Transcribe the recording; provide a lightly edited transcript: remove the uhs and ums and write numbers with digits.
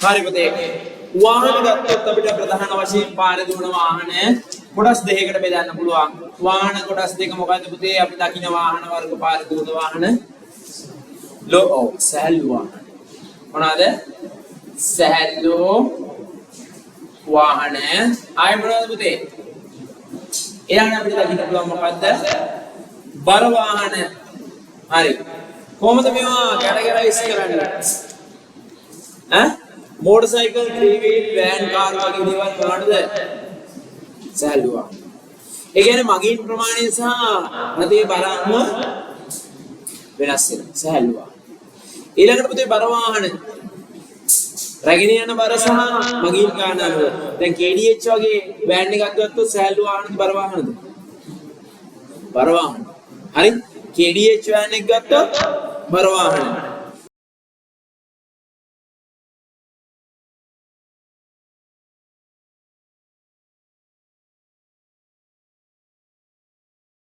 හරි පුතේ. වාහන ගත්තොත් අපිට ප්‍රධාන වශයෙන් පාරේ දුවන වාහන කොටස් දෙකකට බෙදන්න පුළුවන්. වාහන කොටස් දෙක මොකද්ද පුතේ? අපි දකින්න වාහන වර්ග පාරේ දුවන වාහන සැහැල්ලු වාහන. මොනවාද? සැහැල්ලු වාහන. ආයෙ මොනවද පුතේ? ඊළඟට අපිට දකින්න පුළුවන් මොකද්ද? බර වාහන. හරි. කොහොමද මේවා ගැට ඉස් කරන්නේ? मोटरसाइकिल 3-wheel वैन कार වගේ දේවල් මොනවද? සැහැල්ලු වාහන. ඒ කියන්නේ මගින් ප්‍රමාණය සහ නදී බරම වෙනස් වෙනවා. සැහැල්ලු වාහන. ඊළඟට පුතේ බර වාහන. රැගෙන යන බර සහ මගින් ගන්න අනුව. දැන් KDH වගේ වෑන් එකක් ගත්තොත් සැහැල්ලු වාහනද බර වාහනද? බර වාහන. හරි? KDH වෑන් එක ගත්තොත් බර වාහන.